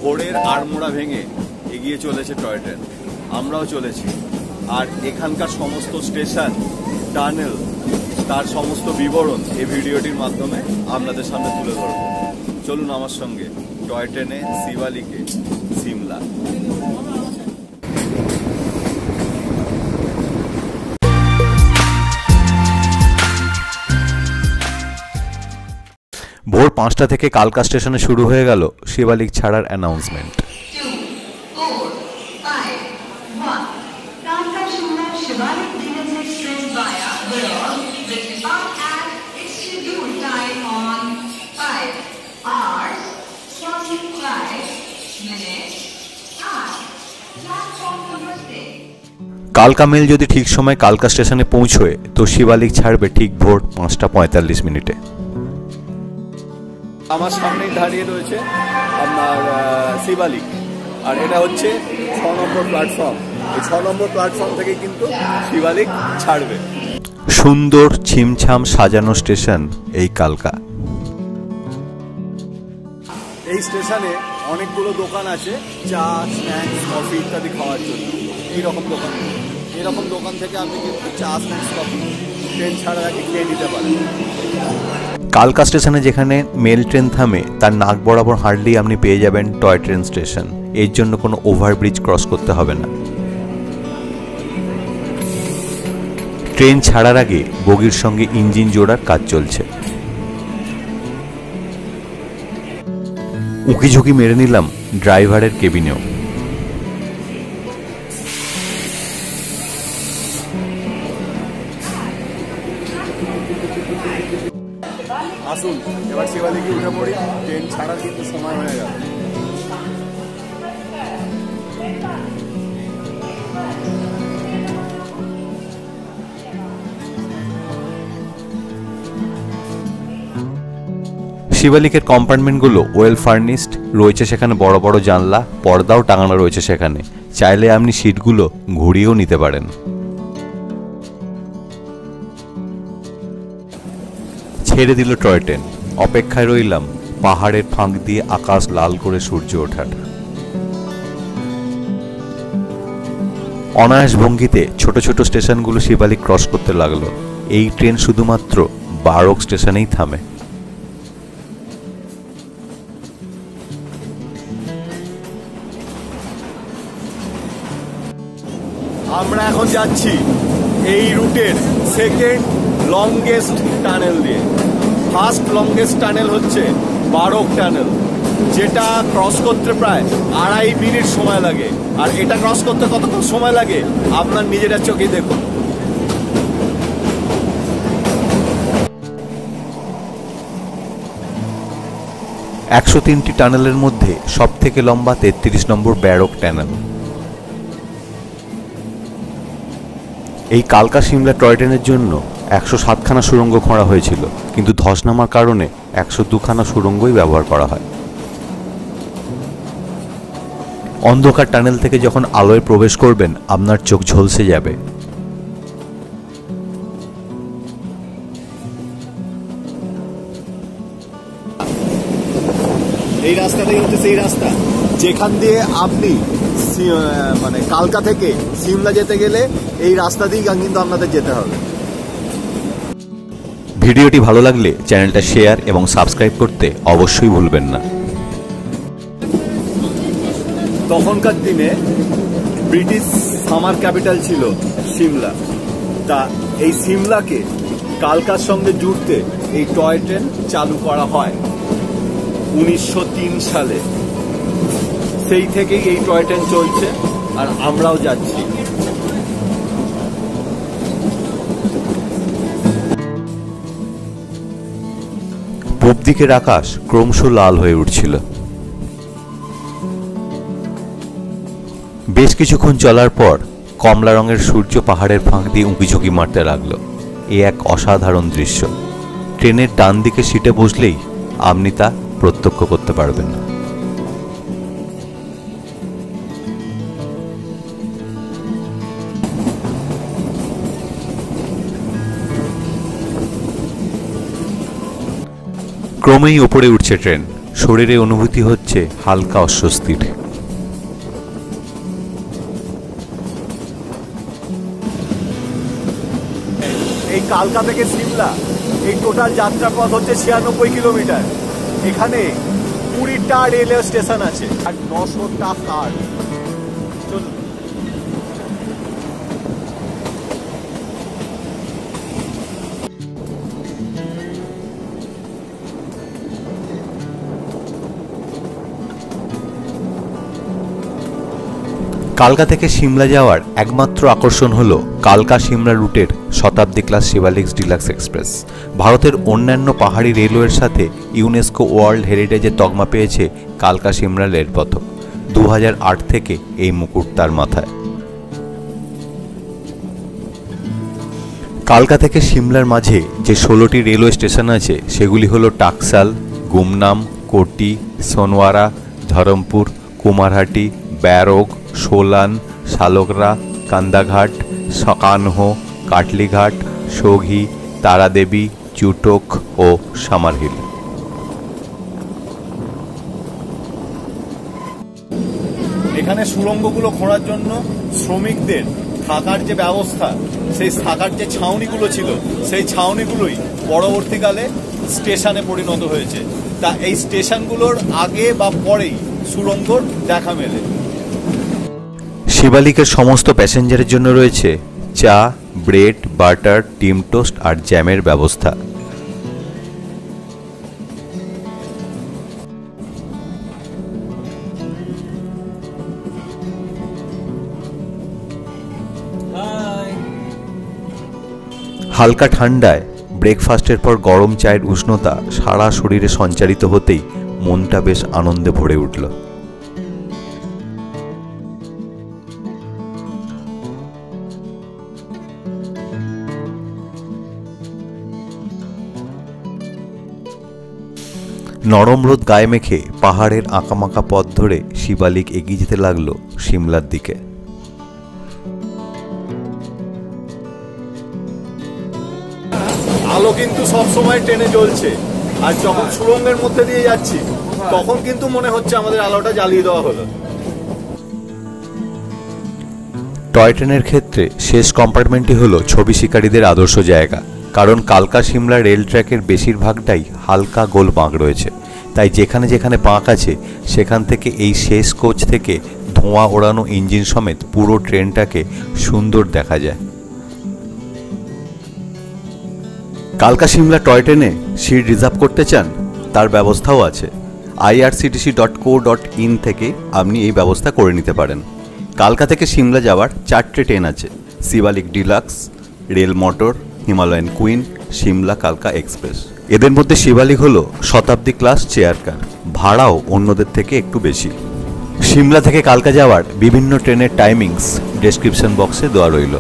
ভোরের আড়মোড়া ভেঙে এগিয়ে চলেছে টয় ট্রেন, আমরাও চলেছি। আর এখানকার সমস্ত স্টেশন, টানেল, তার সমস্ত বিবরণ এই ভিডিওটির মাধ্যমে আপনাদের সামনে তুলে ধরব। চলুন আমার সঙ্গে টয় ট্রেনে শিবালিকে সিমলা। ভোর 5টা থেকে কালকা স্টেশনে শুরু হয়ে গেল শিবালিক ছাড়ার অ্যানাউন্সমেন্ট। কালকা মেল যদি ঠিক সময় কালকা স্টেশনে পৌঁছয় তো শিবালিক ছাড়বে ঠিক ভোর 5:45 আমার সামনেই দাঁড়িয়ে রয়েছে আপনার শিবালিক, আর এটা হচ্ছে 6 নম্বর প্ল্যাটফর্ম। এই 6 নম্বর প্ল্যাটফর্ম থেকে কিন্তু শিবালিক ছাড়বে। সুন্দর ছিমছাম সাজানো স্টেশন এই কালকা। এই স্টেশনে অনেকগুলো দোকান আছে, চা, স্ন্যাক্স, কফি ইত্যাদি খাওয়ার জন্য। এরকম দোকান থেকে আপনি কিন্তু চা, স্ন্যাক্স, কফি ট্রেন ছাড়ার আগে খেয়ে নিতে পারেন। কালকা স্টেশনে যেখানে মেল ট্রেন থামে তার নাক বরাবর হাঁটলেই আপনি পেয়ে যাবেন টয় ট্রেন স্টেশন। এর জন্য কোনো ওভারব্রিজ ক্রস করতে হবে না। ট্রেন ছাড়ার আগে বগির সঙ্গে ইঞ্জিন জোড়ার কাজ চলছে। উঁকিঝুঁকি মেরে নিলাম ড্রাইভারের কেবিনেও। আসুন এবার শিবালিকে উঠে পড়ি, ট্রেন ছাড়ার কিন্তু সময় হয়ে গেল। শিবালিকের কম্পার্টমেন্টগুলো ওয়েল ফার্নিশড রয়েছে, সেখানে বড় বড় জানলা, পর্দাও টাঙানো রয়েছে সেখানে। চাইলে আপনি সিটগুলো ঘুরিয়েও নিতে পারেন। ছেড়ে দিল টয় ট্রেন। অপেক্ষায় রইলাম পাহাড়ের ফাঁক দিয়ে আকাশ লাল করে সূর্য ওঠার। অনায়াস ভঙ্গিতে ছোট ছোট স্টেশনগুলো শিবালিক ক্রস করতে লাগলো। এই ট্রেন শুধুমাত্র বারক স্টেশনেই থামে। আমরা এখন যাচ্ছি এই রুটের সেকেন্ড লংগেস্ট টানেল দিয়ে। ফার্স্ট লংগেস্ট টানেল হচ্ছে বারক টানেল, যেটা ক্রস করতে প্রায় 2.5 মিনিট সময় লাগে। আর এটা ক্রস করতে কতক্ষণ সময় লাগে আপনার নিজেরা চোখেই দেখুন। টি টানেলের মধ্যে সব থেকে লম্বা 33 নম্বর বারক টানেল। এই কালকা সিমলা টয় ট্রেনের জন্য 107খানা সুড়ঙ্গ খোঁড়া হয়েছিল, কিন্তু ধস নামার কারণে 102খানা সুড়ঙ্গই ব্যবহার করা হয়। অন্ধকার টানেল থেকে যখন আলোয় প্রবেশ করবেন আপনার চোখ ঝলসে যাবে। এই রাস্তাটাই হচ্ছে সেই রাস্তা যেখান দিয়ে আপনি মানে কালকা থেকে সিমলা যেতে গেলে এই রাস্তা দিয়েই কিন্তু আপনাদের যেতে হবে। ভিডিওটি ভালো লাগলে চ্যানেলটা শেয়ার এবং সাবস্ক্রাইব করতে অবশ্যই ভুলবেন না। তখনকার দিনে ব্রিটিশ সামার ক্যাপিটাল ছিল সিমলা। তা এই সিমলাকে কালকার সঙ্গে জুড়তে এই টয় ট্রেন চালু করা হয় 1903 সালে। সেই থেকেই এই টয় ট্রেন চলছে, আর আমরাও যাচ্ছি। পূব দিকের আকাশ ক্রমশ লাল হয়ে উঠছিল। বেশ কিছুক্ষণ চলার পর কমলা রঙের সূর্য পাহাড়ের ফাঁক দিয়ে উঁকিঝুঁকি মারতে লাগলো। এ এক অসাধারণ দৃশ্য। ট্রেনের ডান দিকে সিটে বসলেই আপনি তা প্রত্যক্ষ করতে পারবেন। ক্রমেই ওপরে উঠছে ট্রেন, শরীরে অনুভূতি হচ্ছে হালকা অস্বস্তির। এই কালকা থেকে সিমলা এই টোটাল যাত্রাপথ হচ্ছে 96 কিলোমিটার। এখানে 20টা রেলওয়ে স্টেশন আছে আর 900টা কার। চলুন। কালকা থেকে সিমলা যাওয়ার একমাত্র আকর্ষণ হল কালকা সিমলা রুটের শতাব্দী ক্লাস শিবালিক ডিলাক্স এক্সপ্রেস। ভারতের অন্যান্য পাহাড়ি রেলওয়ের সাথে ইউনেস্কো ওয়ার্ল্ড হেরিটেজের তকমা পেয়েছে কালকা সিমলা রেলপথ। 2008 থেকে এই মুকুট তার মাথায়। কালকা থেকে সিমলার মাঝে যে 16টি রেলওয়ে স্টেশন আছে সেগুলি হল টাকসাল, গুমনাম, কোটি, সোনওয়ারা, ধরমপুর, কুমারহাটি, ব্যারক, সোলান, শালগরা, কান্দাঘাট, সকানহো, কাটলিঘাট, সৌঘি, তারাদেবী, চুটক ও সামারহিল। এখানে সুড়ঙ্গগুলো খোঁড়ার জন্য শ্রমিকদের থাকার যে ব্যবস্থা, সেই থাকার যে ছাউনিগুলো ছিল, সেই ছাউনিগুলোই পরবর্তীকালে স্টেশনে পরিণত হয়েছে। তা এই স্টেশনগুলোর আগে বা পরেই সুড়ঙ্গর দেখা মেলে। শিবালিকের সমস্ত প্যাসেঞ্জারের জন্য রয়েছে চা, ব্রেড, বাটার, ডিম টোস্ট আর জ্যামের ব্যবস্থা। হালকা ঠান্ডায় ব্রেকফাস্টের পর গরম চায়ের উষ্ণতা সারা শরীরে সঞ্চারিত হতেই মনটা বেশ আনন্দে ভরে উঠল। নরম রোদ গায়ে মেখে পাহাড়ের আঁকামাকা পথ ধরে শিবালিক এগিয়ে যেতে লাগলো সিমলার দিকে। আলো কিন্তু সবসময় ট্রেনে জ্বলছে, আর যখন সুড়ঙ্গের মধ্যে দিয়ে যাচ্ছি তখন কিন্তু মনে হচ্ছে আমাদের আলোটা জ্বালিয়ে দেওয়া হলো। টয় ট্রেনের ক্ষেত্রে শেষ কম্পার্টমেন্টটি হলো ছবি শিকারীদের আদর্শ জায়গা, কারণ কালকা সিমলা রেল ট্র্যাকের বেশিরভাগটাই হালকা গোল বাঁক রয়েছে, তাই যেখানে যেখানে বাঁক আছে সেখান থেকে এই শেষ কোচ থেকে ধোঁয়া ওড়ানো ইঞ্জিন সমেত পুরো ট্রেনটাকে সুন্দর দেখা যায়। কালকা সিমলা টয় ট্রেনে সিট রিজার্ভ করতে চান, তার ব্যবস্থাও আছে। irctc.co.in থেকে আপনি এই ব্যবস্থা করে নিতে পারেন। কালকা থেকে সিমলা যাওয়ার 4টে ট্রেন আছে: Shivalik deluxe, rail motor, Himalayan queen, Shimla কালকা এক্সপ্রেস। এদের মধ্যে শিবালিক হলো শতাব্দী ক্লাস চেয়ার কার, ভাড়াও অন্যদের থেকে একটু বেশি। সিমলা থেকে কালকা যাওয়ার বিভিন্ন ট্রেনের টাইমিংস ডেসক্রিপশন বক্সে দেওয়া রইল।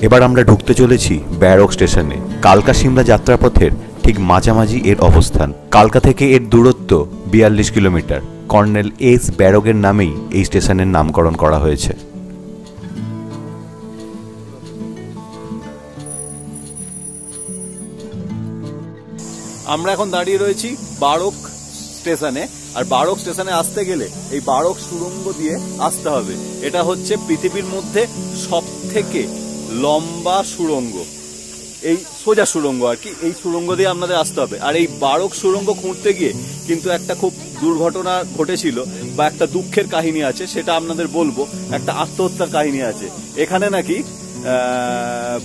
এবার আমরা ঢুকতে চলেছি ব্যারক স্টেশনে। কালকা সিমলা যাত্রাপথের ঠিক মাঝামাঝি এর অবস্থান। কালকা থেকে এর দূরত্ব 42 কিলোমিটার। কর্নেল এস ব্যারকের নামেই এই স্টেশনের নামকরণ করা হয়েছে। আমরা এখন দাঁড়িয়ে রয়েছি বারক স্টেশনে, আর বারক স্টেশনে আসতে গেলে এই বারক সুড়ঙ্গ দিয়ে আসতে হবে। এটা হচ্ছে পৃথিবীর মধ্যে সব থেকে লম্বা সুড়ঙ্গ, এই সোজা সুড়ঙ্গ আর কি। এই সুড়ঙ্গ দিয়ে আপনাদের আসতে হবে। আর এই বারক সুড়ঙ্গ খুঁড়তে গিয়ে কিন্তু একটা খুব দুর্ঘটনা ঘটেছিল, বা একটা দুঃখের কাহিনী আছে, সেটা আপনাদের বলবো। একটা আত্মহত্যার কাহিনী আছে। এখানে নাকি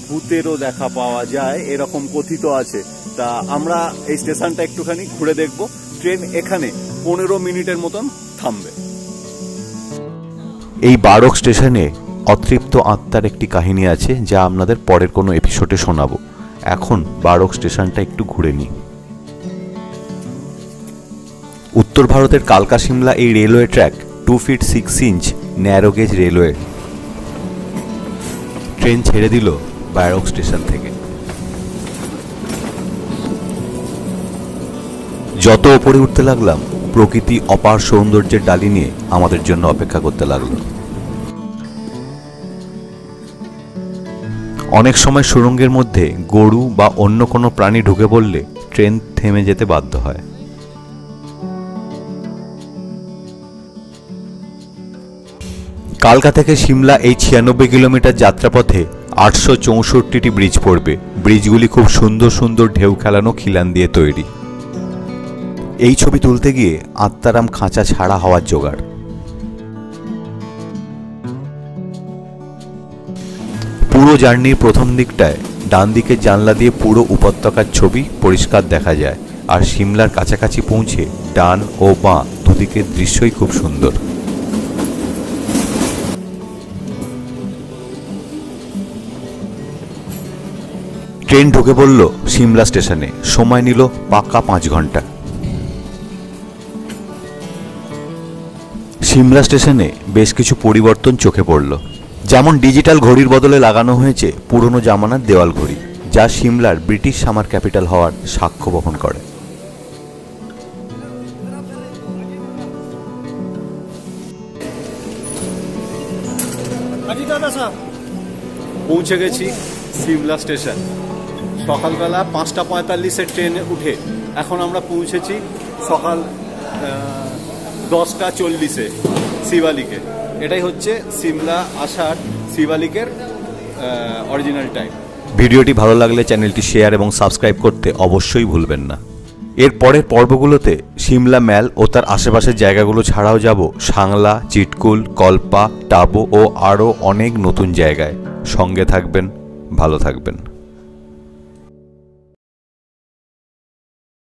ভূতেরও দেখা পাওয়া যায়, এরকম কথিত আছে। তা আমরা এই স্টেশনটা একটুখানি ঘুরে দেখব। ট্রেন এখানে 15 মিনিটের মতন থামবে। এই বারক স্টেশনে অতৃপ্ত আত্মার একটি কাহিনী আছে, যা আপনাদের পরের কোনো এপিসোডে শোনাবো। এখন বারক স্টেশনটা একটু ঘুরে নিই। উত্তর ভারতের কালকা সিমলা এই railway track 2 feet 6 inch narrow gauge railway. Train ছেড়ে দিল বারক স্টেশন থেকে। যত ওপরে উঠতে লাগলাম, প্রকৃতি অপার সৌন্দর্যের ডালি নিয়ে আমাদের জন্য অপেক্ষা করতে লাগলো। অনেক সময় সুড়ঙ্গের মধ্যে গরু বা অন্য কোনো প্রাণী ঢুকে পড়লে ট্রেন থেমে যেতে বাধ্য হয়। কালকা থেকে সিমলা এই 96 কিলোমিটার যাত্রাপথে 864টি ব্রিজ পড়বে। ব্রিজগুলি খুব সুন্দর সুন্দর ঢেউ খেলানো খিলান দিয়ে তৈরি। এই ছবি তুলতে গিয়ে আত্মারাম খাঁচা ছাড়া হওয়ার জোগাড়। পুরো জার্নির প্রথম দিকটায় ডান দিকের জানলা দিয়ে পুরো উপত্যকার ছবি পরিষ্কার দেখা যায়, আর সিমলার কাছাকাছি পৌঁছে ডান ও বাঁ দুদিকের দৃশ্যই খুব সুন্দর। ট্রেন ঢুকে পড়ল সিমলা স্টেশনে। সময় নিল পাক্কা 5 ঘন্টা। সিমলা স্টেশনে বেশ কিছু পরিবর্তন চোখে পড়ল। যেমন ডিজিটাল ঘড়ির বদলে লাগানো হয়েছে পুরনো জামানার দেওয়াল ঘড়ি, যা সিমলার ব্রিটিশ সামার ক্যাপিটাল হওয়ার সাক্ষ্য বহন করে। পৌঁছে গেছি সিমলা স্টেশন। সকালবেলা 5:45-এর ট্রেনে উঠে এখন আমরা পৌঁছেছি সকাল 10:40-এ শিবালিকে। এটাই হচ্ছে সিমলা আসার শিবালিকের অরিজিনাল টাইম। ভিডিওটি ভালো লাগলে চ্যানেলটি শেয়ার এবং সাবস্ক্রাইব করতে অবশ্যই ভুলবেন না। এর পরের পর্বগুলোতে সিমলা ম্যাল ও তার আশেপাশের জায়গাগুলো ছাড়াও যাব সাংলা, চিটকুল, কল্পা, টাবো ও আরও অনেক নতুন জায়গায়। সঙ্গে থাকবেন, ভালো থাকবেন।